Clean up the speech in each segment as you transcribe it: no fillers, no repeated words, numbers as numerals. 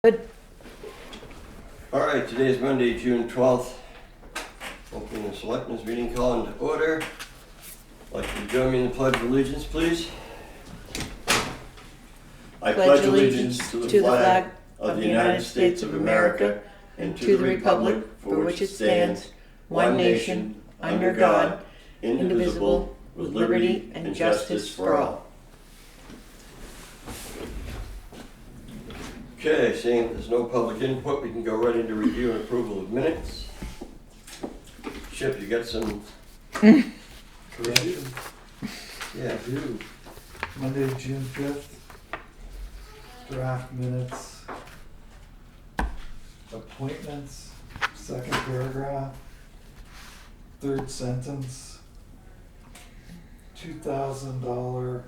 Good. All right, today is Monday, June 12th. Opening the Selectmen's meeting, call into order. Like you to join me in the Pledge of Allegiance, please. I pledge allegiance to the flag of the United States of America and to the republic for which it stands, one nation, under God, indivisible, with liberty and justice for all. Okay, seeing there's no public input, we can go right into review and approval of minutes. Chip, you got some corrections? Yeah. I do. Monday, June 5th, draft minutes, appointments, second paragraph, third sentence, $2,000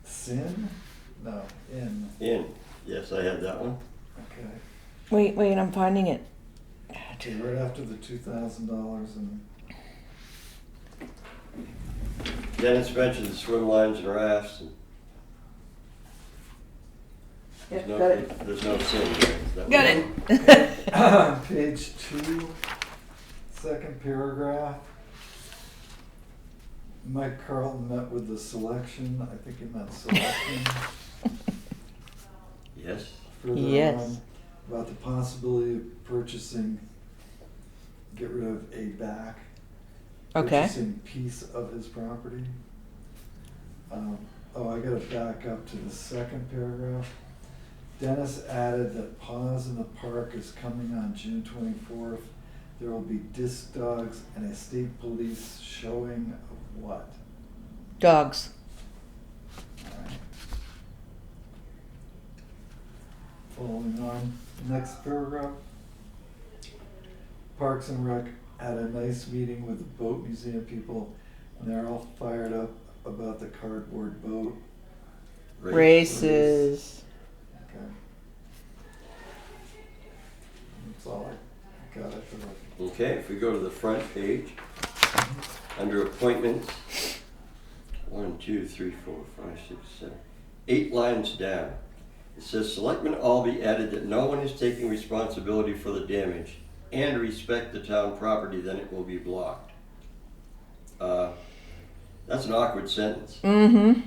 sin? No, in. In. Yes, I had that one. Okay. Wait, I'm finding it. Okay, right after the $2,000 and Dennis mentioned the swim lines and rafts. And Yep, there's got it. There's no sin there. Is that Got what it. page 2, second paragraph. Mike Carlton met with the selection, I think he meant selection. Yes. Further Yes. on, about the possibility of purchasing, get rid of a back. Okay. Purchasing piece of his property. I gotta back up to the second paragraph. Dennis added that Paws in the Park is coming on June 24th. There will be disc dogs and a state police showing of what? Dogs. Alright. Following on, next paragraph. Parks and Rec had a nice meeting with the boat museum people, and they're all fired up about the cardboard boat. Races. Okay. That's all I got for the. Okay, if we go to the front page, under appointments, 1, 2, 3, 4, 5, 6, 7, 8 lines down. It says, Selectmen Albee added that no one is taking responsibility for the damage and respect the town property, then it will be blocked. That's an awkward sentence. Mm-hmm.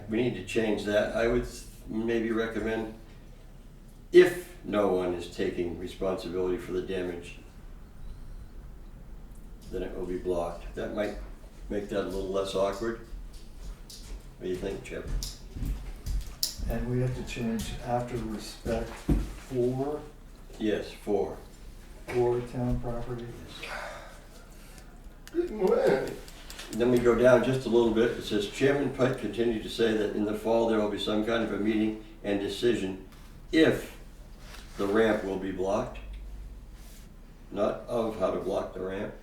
We need to change that. I would maybe recommend, if no one is taking responsibility for the damage, then it will be blocked. That might make that a little less awkward. What do you think, Chip? And we have to change after respect for Yes, 4. town property. Then we go down just a little bit. It says, Chairman Pike continued to say that in the fall there will be some kind of a meeting and decision if the ramp will be blocked. Not of how to block the ramp.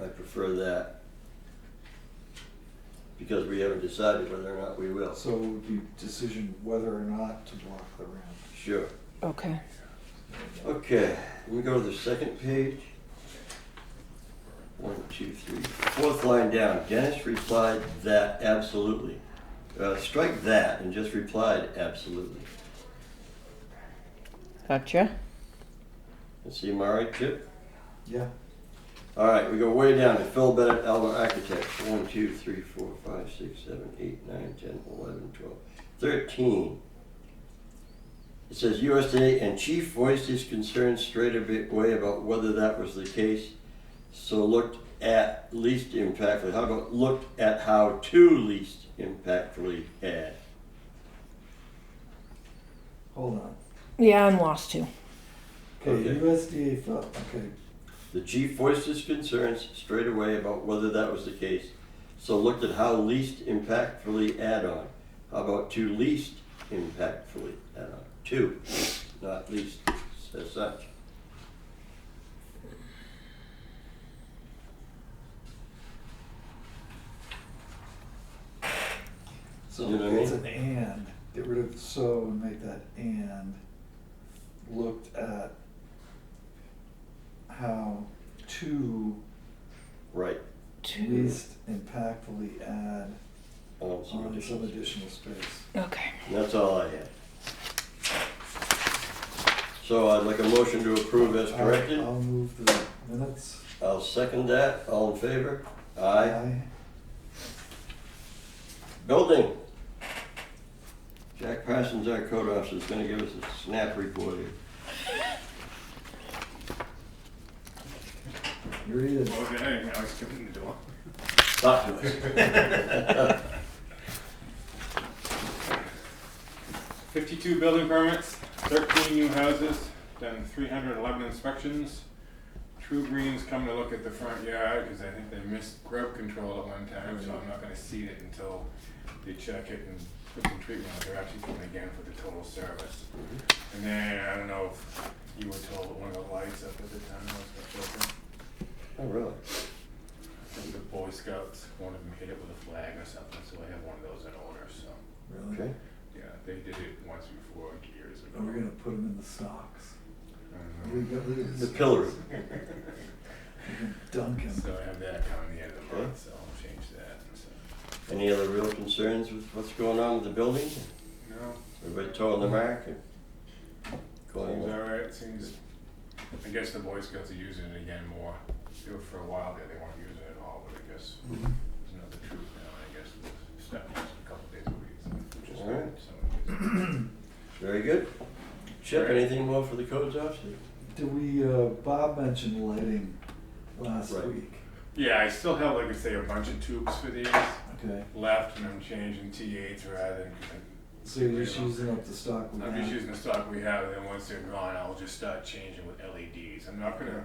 I prefer that. Because we haven't decided whether or not we will. So it would be decision whether or not to block the ramp. Sure. Okay. Okay, let me go to the second page. 1, 2, 3. 4th line down. Dennis replied that absolutely. Strike that and just replied absolutely. Gotcha. Let's see, am I right, Chip? Yeah. All right, we go way down to Phil Bennett, Alva Architects. 1, 2, 3, 4, 5, 6, 7, 8, 9, 10, 11, 12, 13. It says USDA and Chief voiced his concerns straight away about whether that was the case. So looked at least impactfully. How about looked at how to least impactfully add? Hold on. Yeah, I'm lost too. Okay, Okay. USDA felt, okay. The chief voiced his concerns straight away about whether that was the case. So looked at how least impactfully add on. How about to least impactfully add on? To, not least as such. So You know what I it's mean? an and. Get rid of so and make that and. Looked at how to Right. To least impactfully add on some on some additional. additional space. Okay. And that's all I have. So I'd like a motion to approve as corrected. I'll move the minutes. I'll second that. All in favor? Aye. Building. Jack Parsons, our code officer, is gonna give us a snap report here. Read it. Okay, I was giving the door. Talk to us. 52 building permits, 13 new houses, done 311 inspections. True Green's come to look at the front yard because I think they missed grub control at one time, so I'm not gonna seed it until they check it and put some treatment on it. They're actually coming again for the total service. And then, I don't know if you were told that one of the lights up at the time was broken. Oh, really? I think the Boy Scouts, one of them hit it with a flag or something, so I have one of those in order, so. Really? Okay. Yeah, they did it once before, years ago. Are we gonna put them in the stocks? I We don't know. got rid of The pillory. We can dunk him. So I have that coming the end of the month, so I'll change that, so. Any other real concerns with what's going on with the building? No, Everybody toeing the mark and going seems on? alright, seems, I guess the Boy Scouts are using it again more. They were for a while there, they weren't using it at all, but I guess there's another truth now, I guess the stuff is a couple days a week, so, which is Alright. good. So, Very good. Chip, Right. anything more for the codes officer? Did we, Bob mentioned lighting last Right. week. yeah, I still have, like I say, a bunch of tubes for these Okay, left, and I'm changing T8s rather than, so you're just using up the stock we I'm have? just using the stock we have, and then once they're gone, I'll just start changing with LEDs. I'm not gonna,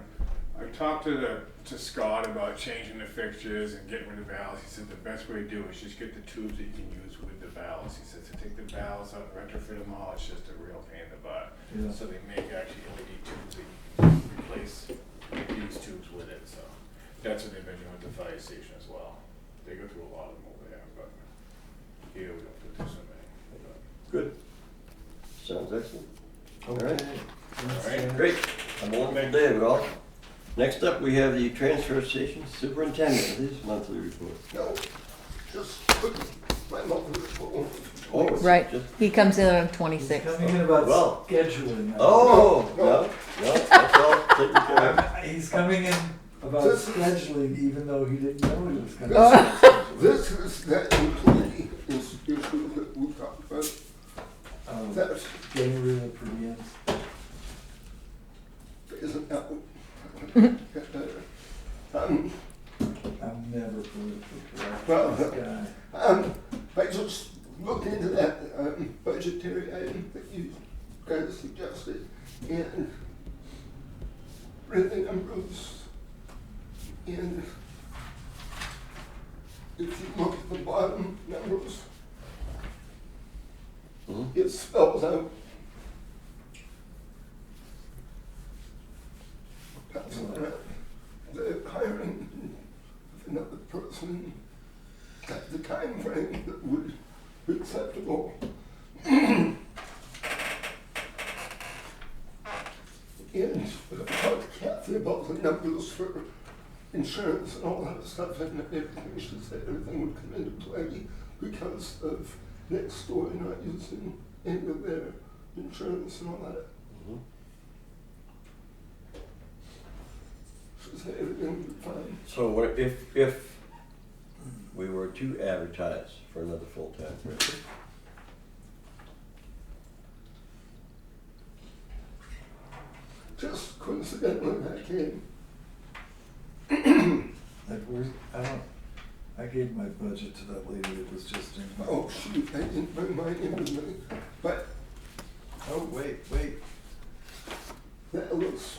I talked to Scott about changing the fixtures and getting rid of valves. He said the best way to do it is just get the tubes that you can use with the valves. He said to take the valves out and retrofit them all, it's just a real pain in the butt. Yeah. So they make actually LED tubes that you can replace these tubes with it, so. That's what they've been doing at the fire station as well. They go through a lot of them over there, but here we don't go through so many. But- Good. Sounds excellent. Okay. Alright. Thanks, Alright. Jack. Great. Have a wonderful day with all. Next up, we have the transfer station superintendent, his monthly report. No, just my mother was born. Oh, it's Right. just- He comes in on He's 26th. coming in about Well. scheduling. Oh, no, that's all taken care of. He's coming in about This- scheduling even though he didn't know he was coming. Oh. This is that employee issue that we talked about. That's Getting rid of the per diems. isn't out. Um, I'm never politically correct. Well, This guy. I just looked into that budgetary item that you guys suggested, and read the numbers, and if you look at the bottom numbers, Mhm. it spells out the hiring of another person at the time frame that would be acceptable. And I've talked to Kathy about the numbers for insurance and all that stuff, and everything, she said everything would come into play because of next door not using any of their insurance and all that. Mhm. She said everything would be fine. So what if we were to advertise for another full-time person? Just coincidentally, that came. I gave my budget to that lady that was just in. Oh, shoot, I didn't bring mine in with me, but Oh, wait. that looks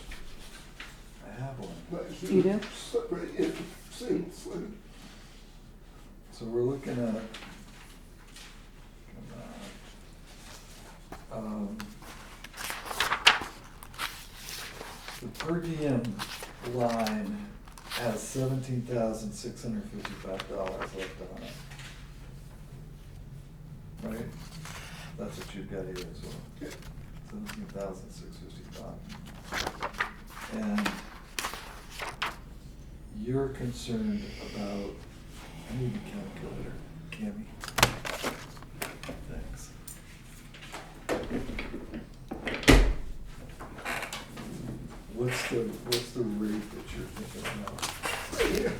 I have one. like You do? separated seamlessly. So we're looking at, the per diem line has $17,655 left on it. Right? That's what you've got here as well. Yeah. 17,655. And you're concerned about, I need a calculator, Cammy. what's the rate that you're thinking about? Yeah,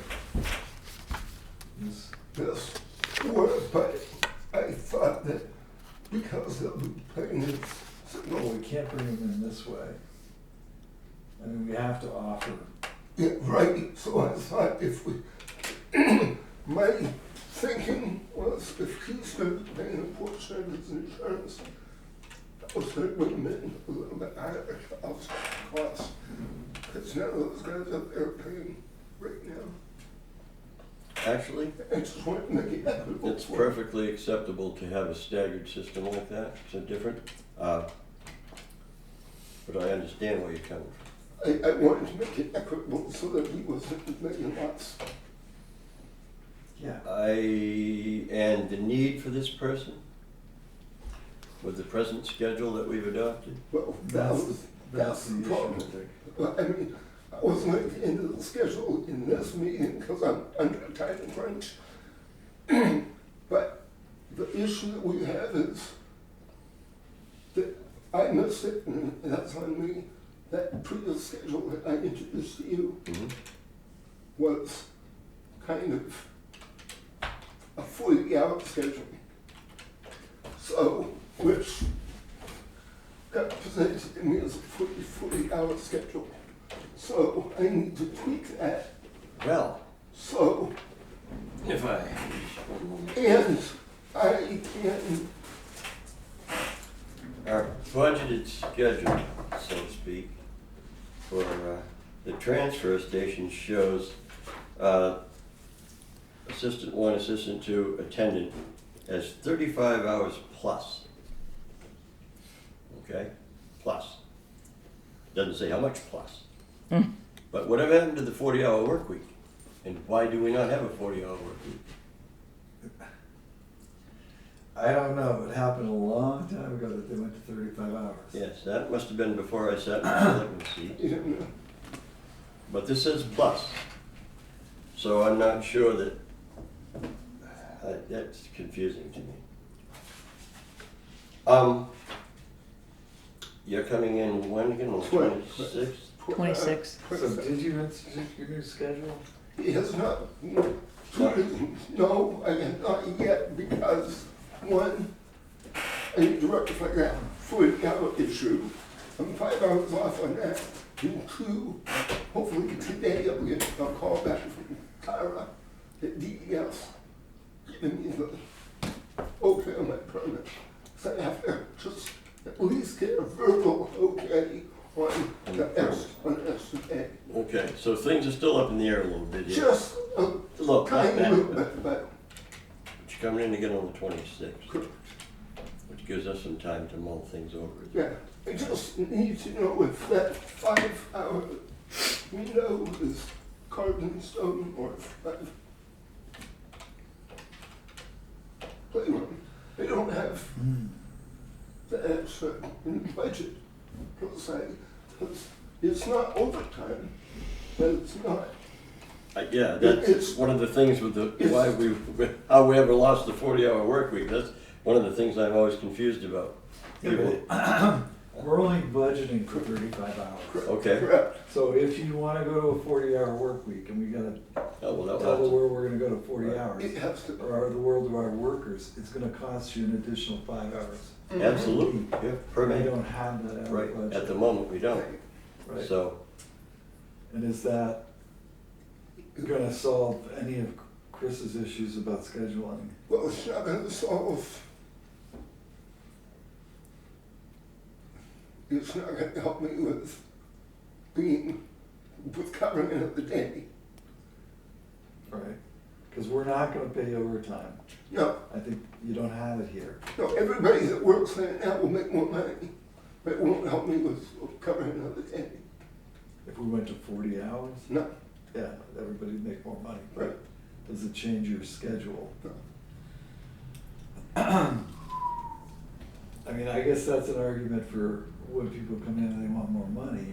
This, this work, but I thought that because of the paying well, we can't bring them in this way. I mean, we have to offer, yeah, right, so I thought if we, my thinking was if he's gonna be paying a portion of his insurance, I was gonna bring him in a little bit higher cost, because none of those guys up there are paying right now. Actually, I just want to make it equitable. it's perfectly acceptable to have a staggered system like that, so different. But I understand where you're coming from. I wanted to make it equitable so that he wasn't making lots. yeah. And the need for this person, with the present schedule that we've adopted, Well, That's that's the the issue, problem. I think. Well, I mean, I wasn't at the end of the schedule in this meeting because I'm under a time crunch. But the issue that we have is that I missed it, and that's on me. That previous schedule that I introduced to you was kind of a 40-hour schedule. So, which got presented to me as a 40-hour schedule. So I need to tweak that. well, So, if I, and I can, our budgeted schedule, so to speak, for the transfer station shows assistant 1, assistant 2, attendant as 35 hours plus. Okay? Plus. Doesn't say how much plus. But whatever happened to the 40-hour work week? And why do we not have a 40-hour work week? I don't know, it happened a long time ago that they went to 35 hours. Yes, that must have been before I sat in the selectman seat. you know, But this says plus. So I'm not sure that, that's confusing to me. You're coming in when again, on the 26th? 26. So did you institute your new schedule? He has not, no, I have not yet, because one, I need to rectify that 40-hour issue. I'm 5 hours off on that. And two, hopefully today I'll get a call back from Tyra at DES, giving me the okay on my permit. So I have to just at least get a verbal okay on the estimate. Okay, so things are still up in the air a little bit here. Just a Look, not tiny bad, little but bit, but you're coming in again on the 26th, correct. which gives us some time to mull things over. Yeah, I just need to know if that 5-hour window is carved in stone or if I've playroom. They don't have the extra in the budget, per se, because it's not overtime, but it's not. Yeah, that's It's- one of the things with the, how we ever lost the 40-hour work week. That's one of the things I'm always confused about. People, We're only budgeting for 35 hours. okay, Correct. So if you wanna go to a 40-hour work week, and we gotta oh, well, tell the that world we're gonna go to 40 hours, It has to. or the world of our workers, it's gonna cost you an additional 5 hours. absolutely, yeah, per We man. don't have that in our Right, budget. at the moment, we don't. Right. So, And is that gonna solve any of Chris's issues about scheduling? Well, it's not gonna solve. It's not gonna help me with covering another day. Right? Because we're not gonna pay overtime. No, I think you don't have it here. no, everybody that works there now will make more money, but it won't help me with covering another day. If we went to 40 hours, No, yeah, everybody'd make more money. right. Does it change your schedule? No. I mean, I guess that's an argument for when people come in and they want more money.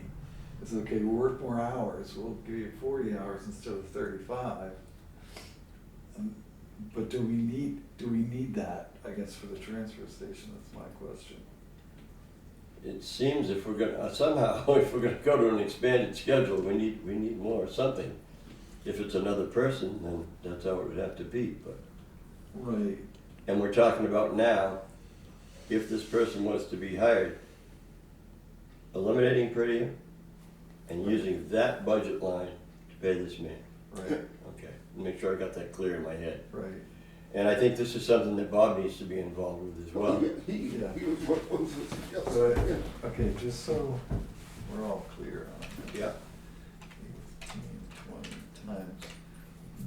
It's okay, work more hours, we'll give you 40 hours instead of 35. But do we need that, I guess, for the transfer station, that's my question. it seems if we're gonna, somehow, if we're gonna go to an expanded schedule, we need more, something. If it's another person, then that's how it would have to be, but. Right. And we're talking about now, if this person was to be hired, eliminating per diem and using that budget line to pay this man. Right. Okay, make sure I got that clear in my head. Right. And I think this is something that Bob needs to be involved with as well. He Yeah. was what was it? Yes. So, Yeah. okay, just so we're all clear on it. Yeah, 18, 20 times.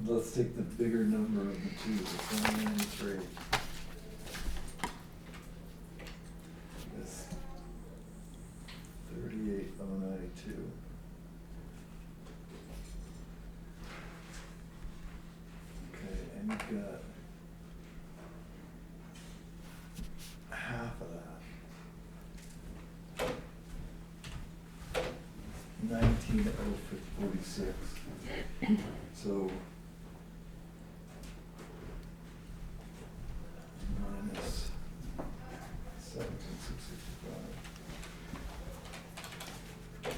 Let's take the bigger number of the two, the 193. This 38,092. Okay, and you've got half of that. 19,046. So minus 17,665.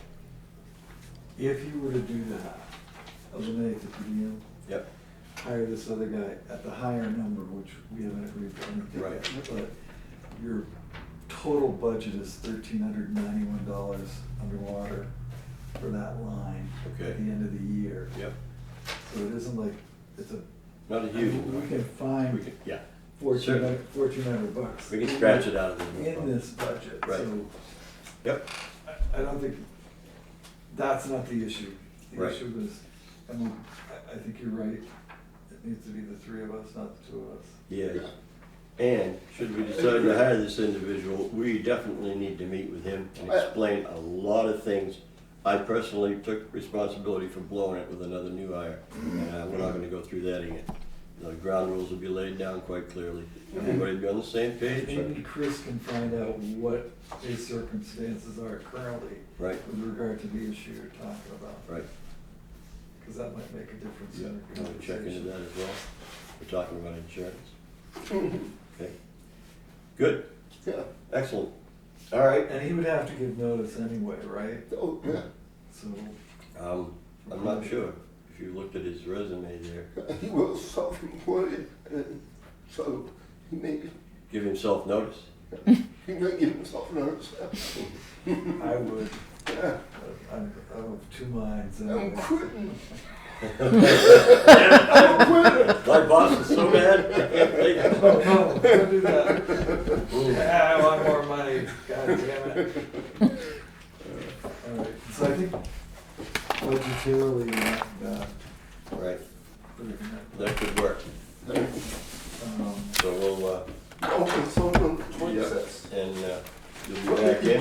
If you were to do that, eliminate the per diem, yep, hire this other guy at the higher number, which we haven't agreed to anything Right. yet, but your total budget is $1,391 underwater for that line Okay. at the end of the year. yep. So it isn't like, it's a, Not a huge we one. can find We can, yeah, $1,400 bucks. we can scratch it out of the. In this budget, Right. so Yep, I don't think, that's not the issue. The Right. issue is, and I think you're right, it needs to be the three of us, not the two of us. yeah. And should we decide to hire this individual, we definitely need to meet with him and explain a lot of things. I personally took responsibility for blowing it with another new hire, and we're not gonna go through that again. The ground rules will be laid down quite clearly. Everybody be on the same page? Maybe Chris can find out what his circumstances are currently Right, with regard to the issue you're talking about, right. because that might make a difference Yeah, in our I'll check into conversation. that as well. We're talking about insurance. Okay, good, Yeah. excellent. All right, And he would have to give notice anyway, right? Oh, yeah. So, I'm not sure if you looked at his resume there. He was self-employed, and so he made, Give himself notice. he may give himself notice. I would, Yeah. but I'm of two minds. I'm quitting. My boss is so mad, I can't take it. Oh, no, don't do that. Yeah, I want more money, god damn it. Alright, so I think budgetarily, Right, we're looking at, that could work. So we'll, Oh, it's on the 26th. and you'll be back in.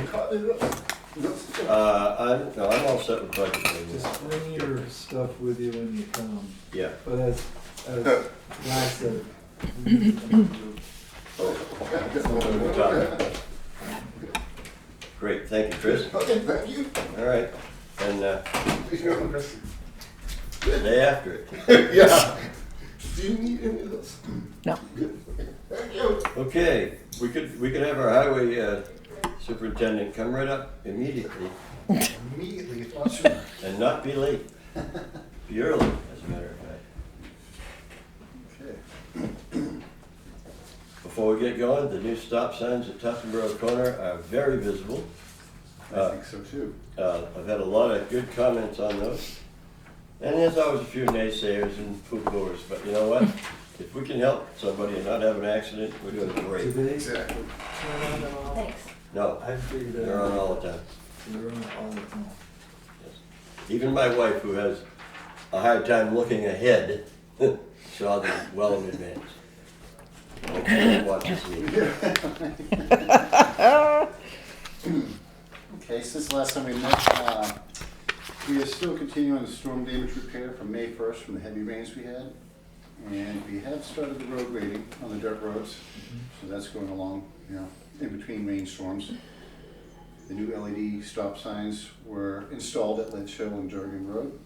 I'm all set with budget. just bring your stuff with you when you come, Yeah, but as Guy said, we need to improve. we'll talk. Great, thank you, Chris. Okay, thank you. All right, and Yeah. day after it. Yeah. Do you need any of this? No. Good. Thank you. Okay, we could have our highway superintendent come right up immediately Immediately, if possible. and not be late. Be early, as a matter of fact. Okay. Before we get going, the new stop signs at Tuftonboro Corner are very visible. I think so too. I've had a lot of good comments on those. And there's always a few naysayers and poo-pooers, but you know what? If we can help somebody and not have an accident, we're doing great. Do they Exactly. turn on at all? Thanks. No, I figured that. they're on all the time. They're on all the time. Yes. Even my wife, who has a hard time looking ahead, saw them well in advance. Okay, watch this meeting. Okay, since the last time we met, we are still continuing the storm damage repair from May 1st from the heavy rains we had. And we have started the road grading on the dirt roads, so that's going along, in between rainstorms. The new LED stop signs were installed at Ledge Hill and Durgan Road.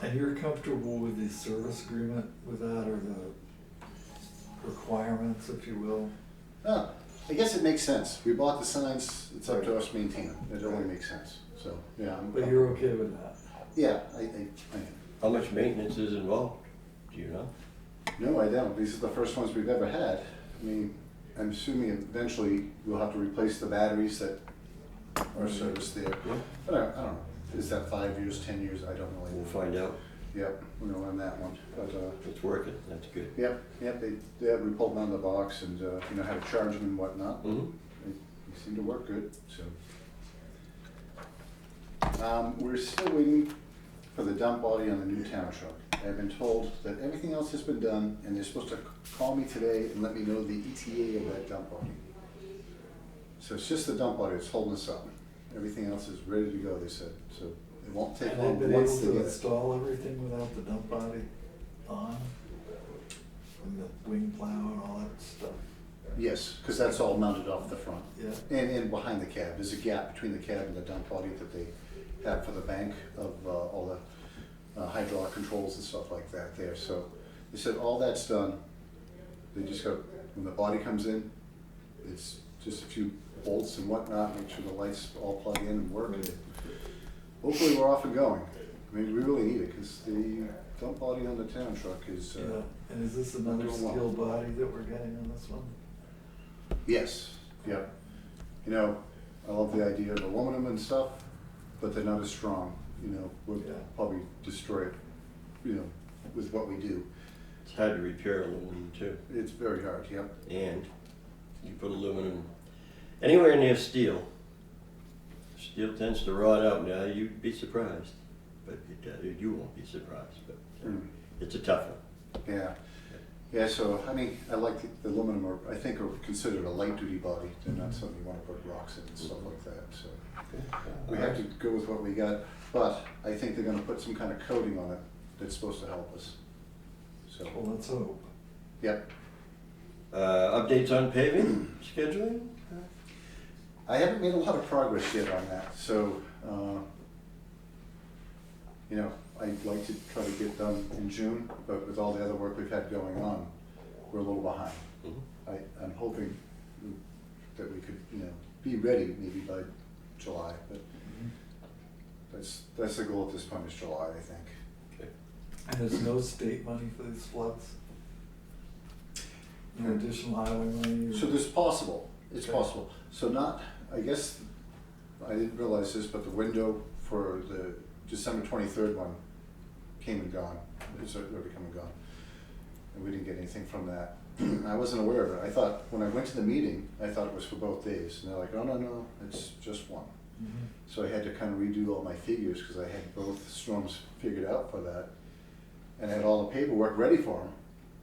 And you're comfortable with the service agreement with that, or the requirements, if you will? I guess it makes sense. We bought the signs, it's up to us to maintain them. It only makes sense. So, yeah. But you're okay with that? Yeah, I am. How much maintenance is involved? Do you know? No, I don't. These are the first ones we've ever had. I mean, I'm assuming eventually we'll have to replace the batteries that are serviced there. Yeah. But I don't know. Is that 5 years, 10 years? I don't really know. We'll find out. Yep, we're gonna run that one. But, It's working, that's good. yep, we pulled them out of the box and, you know, how to charge them and whatnot. Mm-hmm. They seem to work good, so. We're still waiting for the dump body on the new town truck. I've been told that everything else has been done, and they're supposed to call me today and let me know the ETA of that dump body. So it's just the dump body that's holding us up. Everything else is ready to go, they said, so it won't take And long they've been once able they to get it. install everything without the dump body on? And the wing plow and all that stuff? Yes, because that's all mounted off the front. Yeah. And behind the cab, there's a gap between the cab and the dump body that they have for the bank of all the hydraulic controls and stuff like that there. So they said all that's done. They just got, when the body comes in, it's just a few bolts and whatnot, make sure the lights all plug in and work. And hopefully we're off and going. I mean, we really need it because the dump body on the town truck is, Yeah, and is this another doing well. steel body that we're getting on this one? yes, yeah. You know, I love the idea of aluminum and stuff, but they're not as strong. You know, we'll Yeah. probably destroy it, you know, with what we do. It's hard to repair aluminum too. It's very hard, yep. And you put aluminum anywhere near steel, steel tends to rot out. Now you'd be surprised, but you won't be surprised. But it's a tough one. Yeah. Yeah, so, I mean, I like the aluminum, or I think are considered a light duty body. They're not something you want to put rocks in and stuff like that, so. We have to go with what we got, but I think they're gonna put some kind of coating on it that's supposed to help us. So, Well, let's hope. yep. Updates on paving scheduling? I haven't made a lot of progress yet on that, so, you know, I'd like to try to get done in June, but with all the other work we've had going on, we're a little behind. Mhm. I'm hoping that we could, you know, be ready maybe by July, but that's the goal at this point, is July, I think. Okay. And there's no state money for these floods? No additional highway money? So this is possible, it's Okay. possible. So not, I guess, I didn't realize this, but the window for the December 23rd one came and gone. It's already come and gone. And we didn't get anything from that. I wasn't aware of it. I thought, when I went to the meeting, I thought it was for both days. And they're like, oh, no, it's just one. Mhm. So I had to kind of redo all my figures because I had both storms figured out for that. And I had all the paperwork ready for them.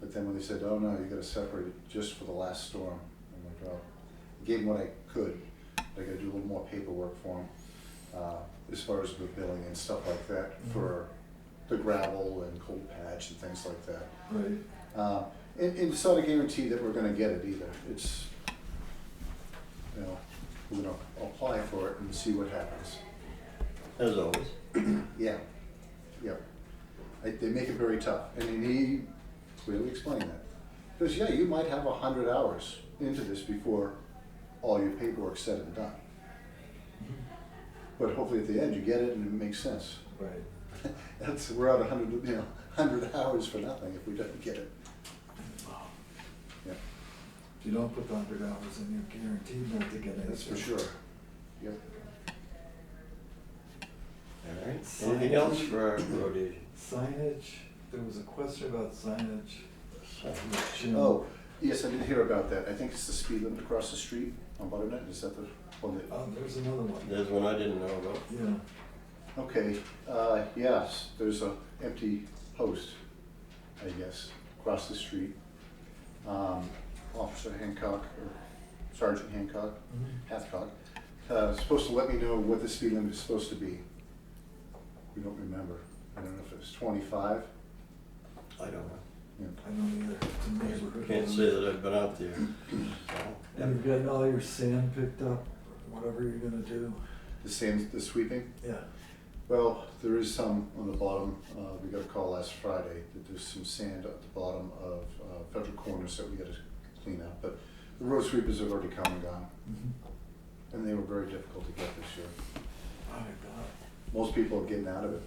But then when they said, oh no, you gotta separate it just for the last storm. I'm like, well, I gave them what I could. I gotta do a little more paperwork for them, as far as the billing and stuff like that for the gravel and cold patch and things like that. Right. And it's not a guarantee that we're gonna get it either. It's, you know, we're gonna apply for it and see what happens. As always. Yeah, yeah. They make it very tough, and he clearly explained that. Because, yeah, you might have 100 hours into this before all your paperwork's said and done. But hopefully at the end, you get it and it makes sense. Right. We're out 100 hours for nothing if we don't get it. Wow. Yeah, If you don't put the 100 hours in, you're guaranteed not to get anything. that's for sure. Yep. All right. Anything else for our road agent? Signage, there was a question about signage. Jim. Oh, yes, I did hear about that. I think it's the speed limit across the street on Butternut. Is that the one that? Oh, there's another one. There's one I didn't know about. Yeah. Okay, yes, there's a empty post, I guess, across the street. Officer Hancock, or Sergeant Hancock, Hathcock, supposed to let me know what the speed limit is supposed to be. We don't remember. I don't know if it was 25. I don't know. Yeah. I don't either. It's a neighborhood. Can't say that I've been out there. And you've gotten all your sand picked up, whatever you're gonna do. The sweeping? Yeah. Well, there is some on the bottom. We got a call last Friday that there's some sand at the bottom of Federal Corners that we gotta clean up. But The road sweepers have already come and gone, Mhm. and they were very difficult to get this year. Oh, my God. Most people are getting out of it.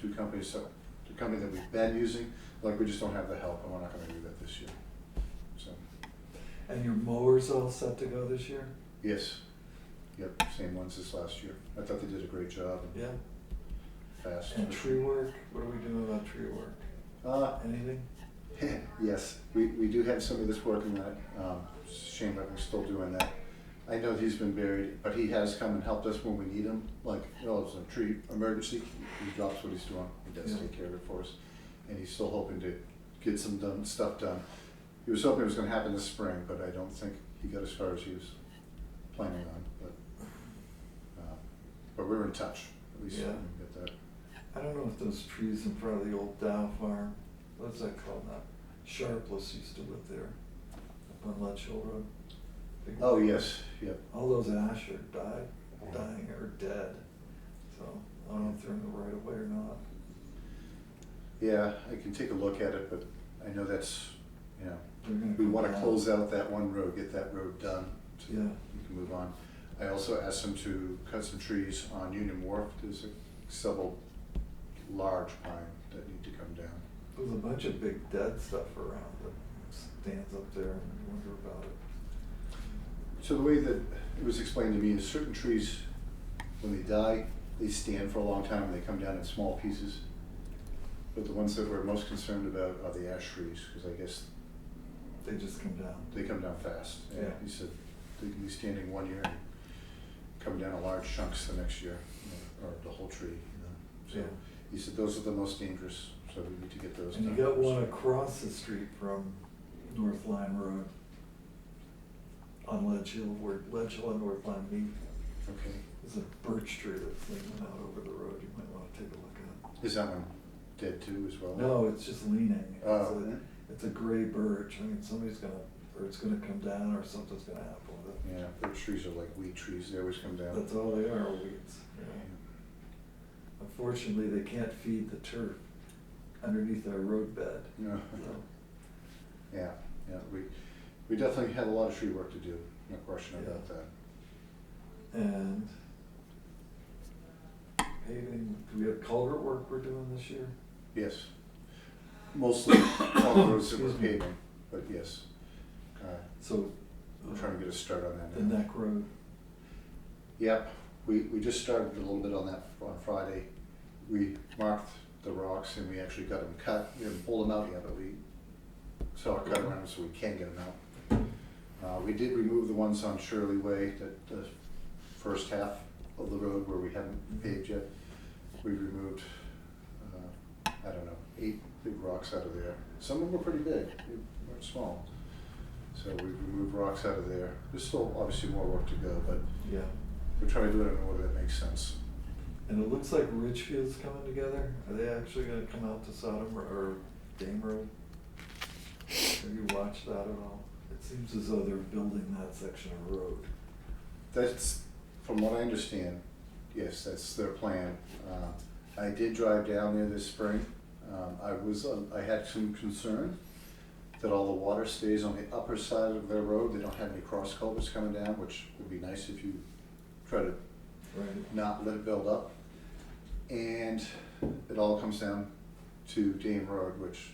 Two companies, the company that we've been using, like, we just don't have the help, and we're not gonna do that this year. So, And your mower's all set to go this year? yes, yep, same ones as last year. I thought they did a great job and Yeah. fast. And tree work, what are we doing about tree work? Anything? Yes, we do have somebody that's working on it. It's a shame that we're still doing that. I know he's been buried, but he has come and helped us when we need him. Like, you know, if it's a tree emergency, he drops what he's doing. He does Yeah. take care of it for us. And he's still hoping to get some stuff done. He was hoping it was gonna happen this spring, but I don't think he got as far as he was planning on. But we're in touch, at least Yeah. we can get that. I don't know if those trees in front of the old Dow farm, what's that called now? Sharpless used to live there, up on Ledge Hill Road. Big- Oh, yes, yep. All those ash are dying or dead, so I don't know if they're in the right of way or not. Yeah, I can take a look at it, but I know that's, you know, They're gonna we come wanna down. close out that one road, get that road done, so Yeah. we can move on. I also asked them to cut some trees on Union Wharf. There's several large pine that need to come down. There's a bunch of big dead stuff around that stands up there and you wonder about it. So the way that it was explained to me is certain trees, when they die, they stand for a long time and they come down in small pieces. But the ones that we're most concerned about are the ash trees, because I guess They just come down. they come down fast. And Yeah. he said they can be standing one year and come down in large chunks the next year, you know, or the whole tree, you know. So Yeah. he said those are the most dangerous, so we need to get those And done. you got one across the street from North Line Road on Ledge Hill, where Ledge Hill and North Line meet. Okay. There's a birch tree that's leaning out over the road, you might wanna take a look at. Is that one dead too as well? No, it's just leaning. Oh. It's a gray birch, I mean, somebody's gonna, or it's gonna come down or something's gonna happen with it. Yeah, birch trees are like weed trees, they always come down. That's all they are, weeds, you know. Unfortunately, they can't feed the turf underneath our roadbed. No. So, Yeah, yeah, we definitely have a lot of tree work to do, no question about Yeah. that. And paving, do we have culvert work we're doing this year? Yes. Mostly all the roads that we're Excuse me. paving, but yes. So. We're trying to get a start on that The now. neck road, Yep, we just started a little bit on that on Friday. We marked the rocks and we actually got them cut. We haven't pulled them out yet, but we saw a cut around them so we can get them out. We did remove the ones on Shirley Way, the first half of the road where we haven't paved yet. We removed, I don't know, 8 big rocks out of there. Some of them were pretty big, they weren't small. So we removed rocks out of there. There's still obviously more work to go, but yeah. we're trying to do it in a order that makes sense. And it looks like Richfield's coming together. Are they actually gonna come out to Sodom or Dame Road? Have you watched that at all? It seems as though they're building that section of road. That's, from what I understand, yes, that's their plan. I did drive down there this spring. I had some concern that all the water stays on the upper side of their road. They don't have any cross culverts coming down, which would be nice if you try to Right. not let it build up. And it all comes down to Dame Road, which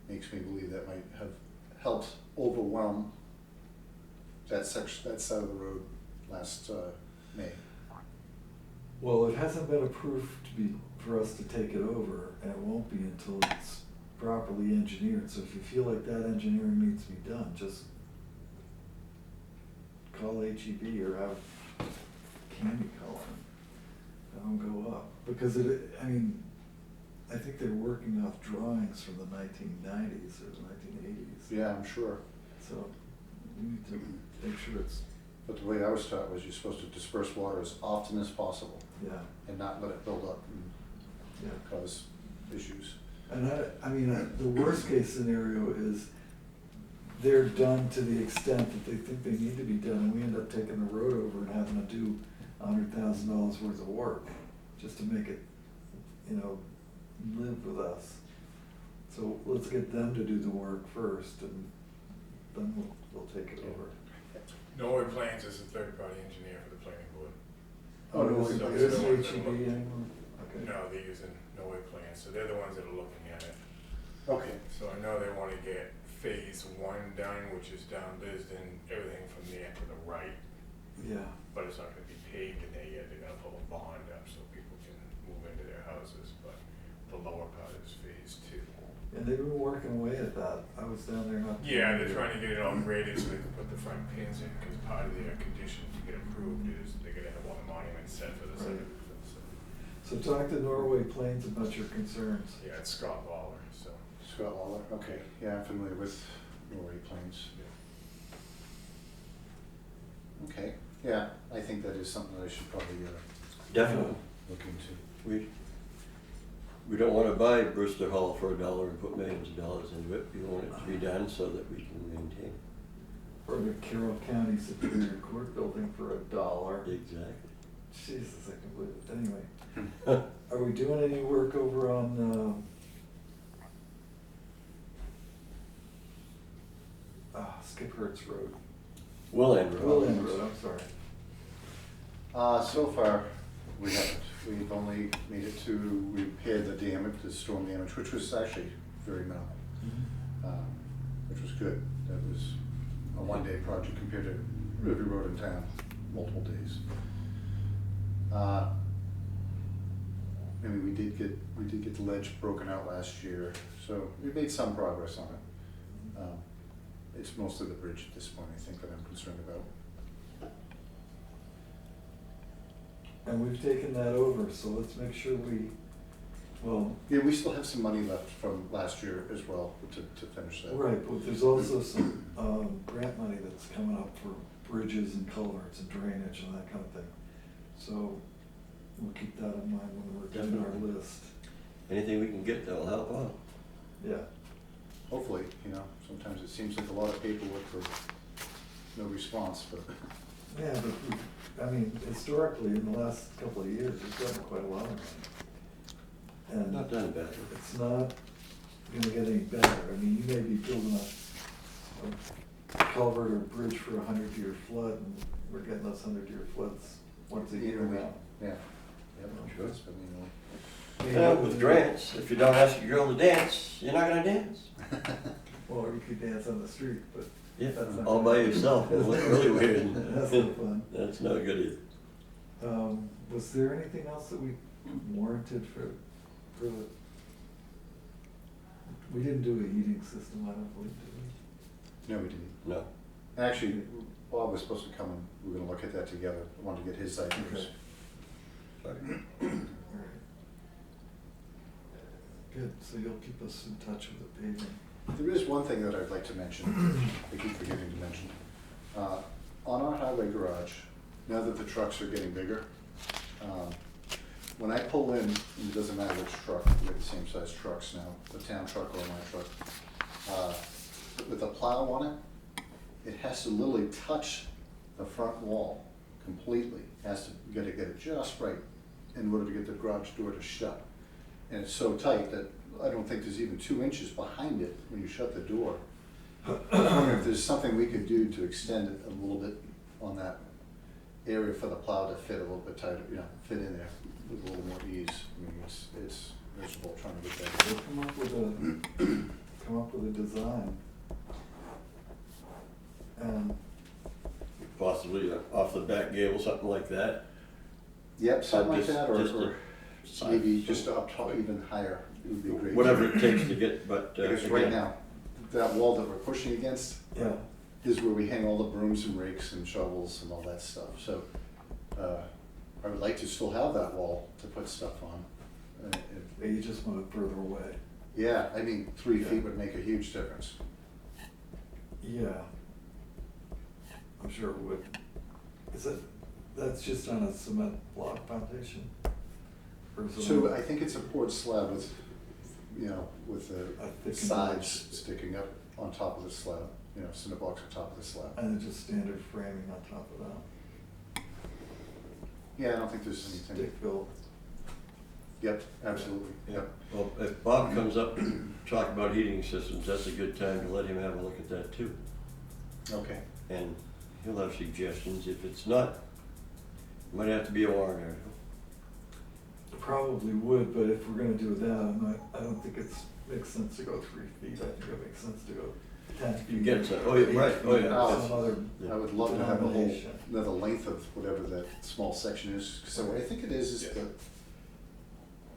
makes me believe that might have helped overwhelm that section, that side of the road last May. Well, it hasn't been approved for us to take it over, and it won't be until it's properly engineered. So if you feel like that engineering needs to be done, just call HEB or have Candy call them. Go up. Because I think they're working off drawings from the 1990s or the 1980s. Yeah, I'm sure. So we need to make sure it's, But the way I was taught was you're supposed to disperse water as often as possible yeah, and not let it build up and yeah. cause issues. And the worst case scenario is they're done to the extent that they think they need to be done, and we end up taking the road over and having to do $100,000 worth of work just to make it, live with us. So let's get them to do the work first and then we'll take it over. Norway Plains is a third-party engineer for the planning board. Oh, no, is so it they're is the ones that HEB look- anymore? Okay. No, they're using Norway Plains, so they're the ones that are looking at it. Okay, So I know they wanna get phase one done, which is down Lisbon, everything from there to the right, Yeah, but it's not gonna be paved in there yet, they're gonna pull a bond up so people can move into their houses, but the lower part is phase two. and they've been working away at that. I was down there not. too Yeah, long they're ago. trying to get it all graded so they can put the front pins in, cause part of their condition to get approved is they gotta have all the monuments set for the Right. center. So talk to Norway Plains about your concerns. Yeah, it's Scott Lawler, so. Scott Lawler, okay, yeah, I'm familiar with Norway Plains. Okay, yeah, I think that is something that I should probably, Definitely. look into. We don't wanna buy Brewster Hall for $1 and put millions of dollars into it. We want it to be done so that we can maintain Or the Carroll County Superior Court building for $1. it. Exactly. Jesus, I can believe it. Anyway, are we doing any work over on, Skip Hertz Road? Willand Road. Willand Road, I'm sorry. So far, we haven't. We've only made it to repair the damage, the storm damage, which was actually very minimal, which was good. That was a one-day project compared to every road in town, multiple days. I mean, we did get the ledge broken out last year, so we made some progress on it. It's mostly the bridge at this point, I think, that I'm concerned about. And we've taken that over, so let's make sure well, Yeah, we still have some money left from last year as well to finish that. right, but there's also some, grant money that's coming up for bridges and culverts and drainage and that kind of thing. So we'll keep that in mind when we're doing our Definitely. list. Anything we can get that'll help out. Yeah, Hopefully, sometimes it seems like a lot of paperwork for no response, but yeah, but I mean, historically, in the last couple of years, we've gotten quite a lot of money. And Not done bad. it's not gonna get any better. I mean, you may be building a culvert or bridge for 100-year flood, and we're getting those 100-year floods once a year now. yeah. Sure. That's been, Yeah, with grants, if you don't ask your girl to dance, you're not gonna dance. Well, you could dance on the street, but Yeah, that's not. all by yourself. It'll look really weird. That's not fun. That's not good either. Was there anything else that we warranted for the, we didn't do a heating system, I don't believe, did No, we didn't. No. Actually, Bob was supposed to come and we were gonna look at that together. I wanted to get his ideas. Okay. Sorry. we? All right. Good, so you'll keep us in touch with the paving. There is one thing that I'd like to mention, I keep forgetting to mention. On our highway garage, now that the trucks are getting bigger, when I pull in, and it doesn't matter which truck, we have the same size trucks now, the town truck or my truck, with a plow on it, it has to literally touch the front wall completely. Has to, you gotta get it just right in order to get the garage door to shut. And it's so tight that I don't think there's even 2 inches behind it when you shut the door. I was wondering if there's something we could do to extend it a little bit on that area for the plow to fit a little bit tighter, fit in there with a little more ease. I mean, it's miserable trying to get that. We'll come up with a design. And Possibly off the back gable, something like that. Yep, something like Just- that, just or a maybe side- just up top even higher, it would be great. Whatever it takes to get, but. Because right again, now, that wall that we're pushing against yeah, is where we hang all the brooms and rakes and shovels and all that stuff. So I would like to still have that wall to put stuff on. you just want it further away. Yeah, I mean, 3 Yeah. feet would make a huge difference. Yeah. I'm sure it would. That's just on a cement block foundation? Or is it So on- I think it's a poured slab with, with A the thickened sides edge. sticking up on top of the slab, cinder blocks on top of the slab. And then just standard framing on top of that? Yeah, I don't think there's anything. Stick built. Yep, absolutely, Yeah, yep. well, if Bob comes up to talk about heating systems, that's a good time to let him have a look at that too. Okay. and he'll have suggestions. If it's not, it might have to be a warrant article. Probably would, but if we're gonna do that, I don't think makes sense to go 3 feet. I think it makes sense to go 10 feet. Get some- oh, yeah, 8 right, oh, feet, yeah. or some other I would love to have the whole, denomination. the length of whatever that small section is. So what I think it is Yes. that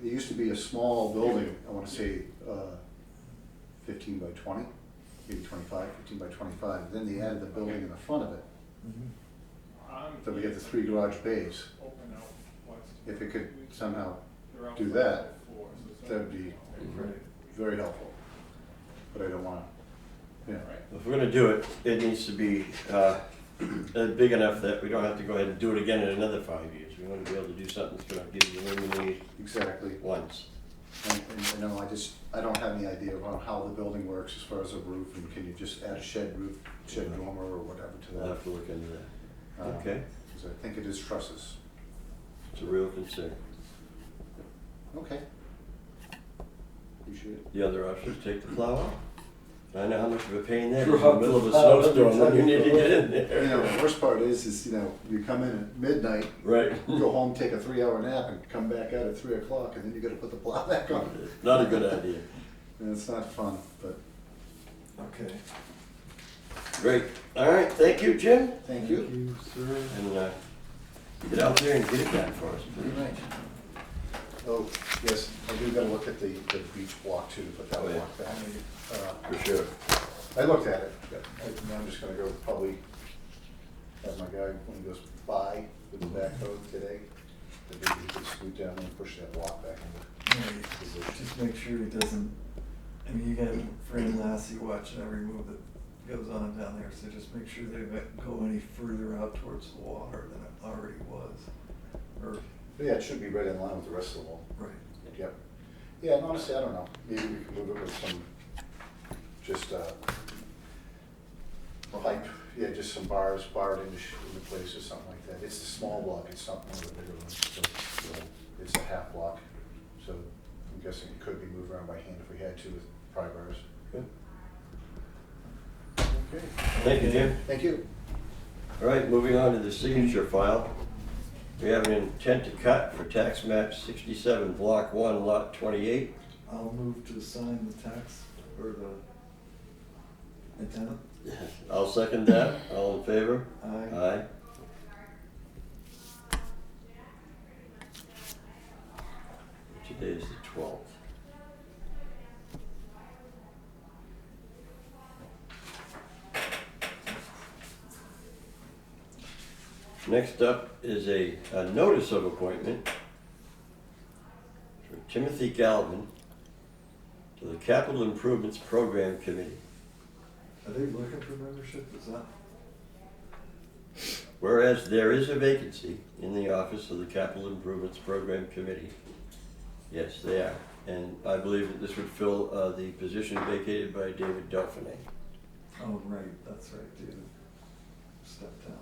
it used to be a small building, I wanna say, 15 by 20, maybe 25, 15 by 25. Then they added the building in the front of it. Mhm. Then we get the 3 garage bays. Open out west. If it could somehow They're do outside that, the floor, so it's that'd be Right. very helpful. But I don't wanna, yeah. Right. If we're gonna do it, it needs to be big enough that we don't have to go ahead and do it again in another 5 years. We wanna be able to do something that's gonna give you the room you need Exactly. once. And, you know, I don't have any idea about how the building works as far as a roof, and can you just add a shed roof, shed dormer or whatever to We'll that? have to look into that. Uh, Okay, Because I think it is trusses. it's a real concern. Okay. Appreciate it. The other option is take the plow out. I know how much of a pain that is in the Drop middle of the a plow snowstorm every when you time need you to go get in. in there. You know, the worst part is, you know, you come in at midnight, Right. go home, take a 3-hour nap, and come back out at 3 o'clock, and then you gotta put the plow back on. Not a good idea. And it's not fun, but Okay. Great. All right, thank you, Jim. thank you. sir. And get out there and get it done for us, Very please. nice. Oh, yes, I do gotta look at the beach block too, but that Oh, yeah. walk back. For sure. I looked at it, but I'm just gonna go probably have my guy, when he goes by with the backhoe today, that maybe he could scoot down and push that walk back into Right. position. Just make sure he doesn't, I mean, you got Fran Lassie watching every move that goes on down there, so just make sure they don't go any further out towards the water than it already was. Or, Yeah, it should be right in line with the rest of the wall. right. Yep. Yeah, and honestly, I don't know, maybe we can move it with some, just, pipe, yeah, just some bars barred into place or something like that. It's a small block, it's not one of the bigger ones, so, it's a half block. So I'm guessing it could be moved around by hand if we had to with pry bars. Good. Okay. Thank you, Jim. Thank you. All right, moving on to the signature file. We have an intent to cut for tax map 67, block 1, lot 28. I'll move to sign the tax or the intent. I'll second that. All in favor? Aye. Aye. Today is the 12th. Next up is a notice of appointment for Timothy Galvin to the Capital Improvements Program Committee. Are they looking for membership? Is that? Whereas there is a vacancy in the office of the Capital Improvements Program Committee. Yes, they are. And I believe that this would fill the position vacated by David Dauphiné. Oh, right, that's right, David. Step down.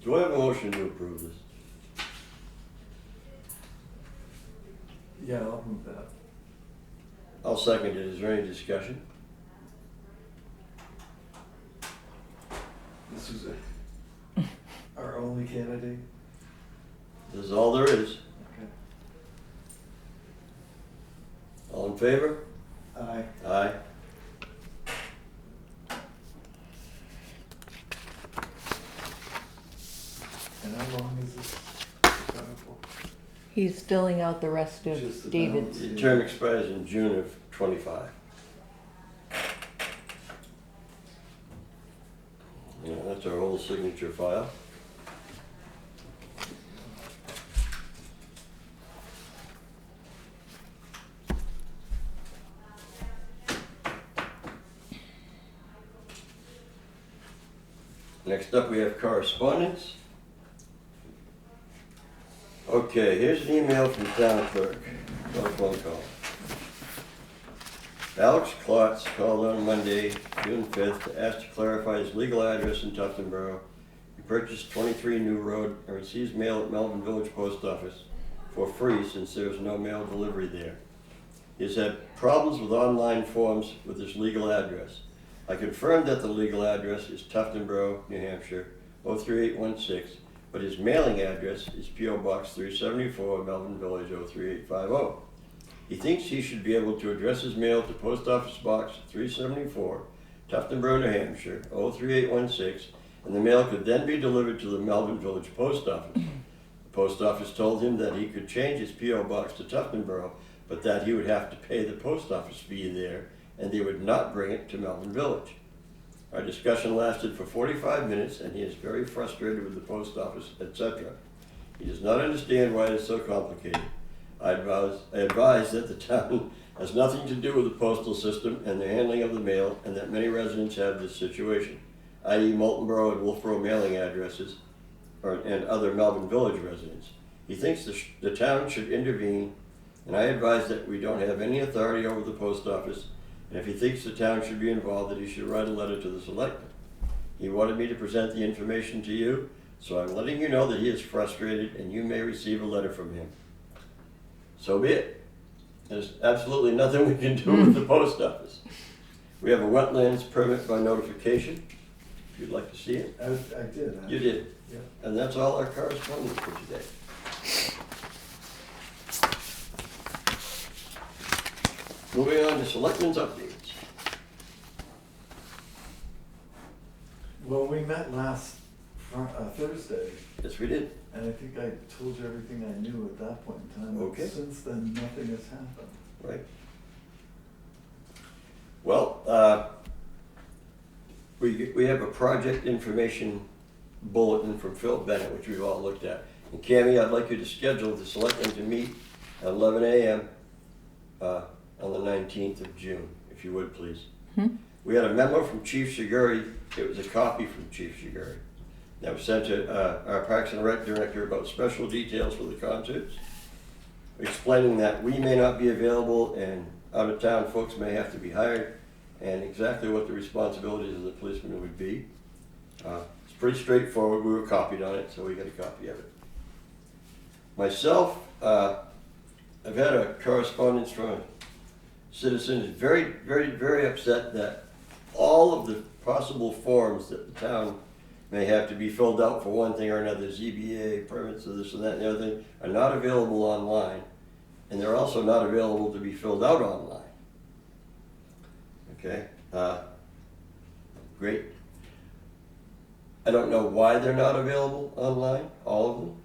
Do I have a motion to approve this? Yeah, I'll move that. I'll second it. Is there any discussion? This is our only candidate? This is all there is. Okay. All in favor? Aye. Aye. And how long is this term for? He's filling out the rest Just of the David's. balance. The term expires in June of 25. Yeah, that's our whole signature file. Next up, we have correspondence. Okay, here's an email from town clerk, telephone call. Alex Klotz called on Monday, June 5th, to ask to clarify his legal address in Tuftonboro. He purchased 23 New Road and receives mail at Melvin Village Post Office for free since there is no mail delivery there. He has had problems with online forms with his legal address. I confirmed that the legal address is Tuftonboro, New Hampshire, 03816, but his mailing address is P.O. Box 374, Melvin Village, 03850. He thinks he should be able to address his mail to Post Office Box 374, Tuftonboro, New Hampshire, 03816, and the mail could then be delivered to the Melvin Village Post Office. The post office told him that he could change his P.O. Box to Tuftonboro, but that he would have to pay the post office fee there, and they would not bring it to Melvin Village. Our discussion lasted for 45 minutes, and he is very frustrated with the post office, etc. He does not understand why it is so complicated. I advise that the town has nothing to do with the postal system and the handling of the mail, and that many residents have this situation, i.e. Moultonboro and Wolfboro mailing addresses, and other Melvin Village residents. He thinks the town should intervene, and I advise that we don't have any authority over the post office, and if he thinks the town should be involved, that he should write a letter to the selectmen. He wanted me to present the information to you, so I'm letting you know that he is frustrated, and you may receive a letter from him. So be it. There's absolutely nothing we can do with the post office. We have a wetlands permit by notification, if you'd like to see it. I did. You did. Yeah. And that's all our correspondence for today. Moving on to selectmen's updates. Well, we met last Thursday, Yes, we did. and I think I told you everything I knew at that point in time. Okay. Since then, nothing has happened. Right. Well, we have a project information bulletin from Phil Bennett, which we've all looked at. And Cammie, I'd like you to schedule the selectmen to meet at 11 a.m. On the 19th of June, if you would, please. We had a memo from Chief Shiguri. It was a copy from Chief Shiguri that was sent to our Parks and Rec Director about special details for the concerts, explaining that we may not be available and out-of-town folks may have to be hired, and exactly what the responsibilities of the policemen would be. It's pretty straightforward. We were copied on it, so we got a copy of it. Myself, I've had a correspondence from a citizen who's very, very, very upset that all of the possible forms that the town may have to be filled out for one thing or another, ZBA, permits, or this and that and the other thing, are not available online, and they're also not available to be filled out online. Okay, great. I don't know why they're not available online, all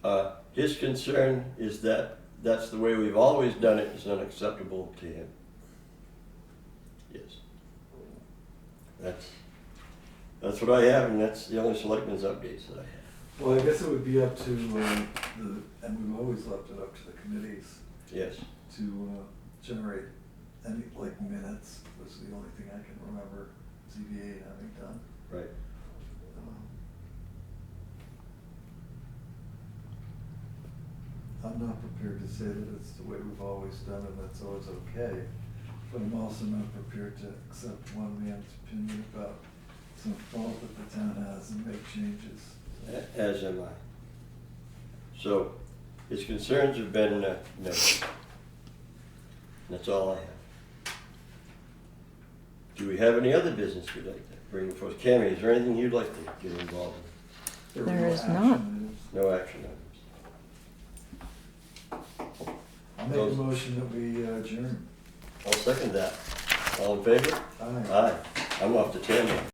of them. His concern is that that's the way we've always done it, is unacceptable to him. Yes. That's what I have, and that's the only selectmen's updates that I have. Well, I guess it would be up to and we've always left it up to the committees Yes. to generate any, like, minutes, was the only thing I can remember ZBA having done. Right. I'm not prepared to say that it's the way we've always done it, that's always okay, but I'm also not prepared to accept one man's opinion about some fault that the town has and make changes. As am I. So, his concerns have been noted. That's all I have. Do we have any other business we'd like to bring before us? Cammie, is there anything you'd like to get involved in? There were is action not. items. No action items. I'll make a motion that we adjourn. I'll second that. All in favor? Aye. Aye. I'm off to Tammy.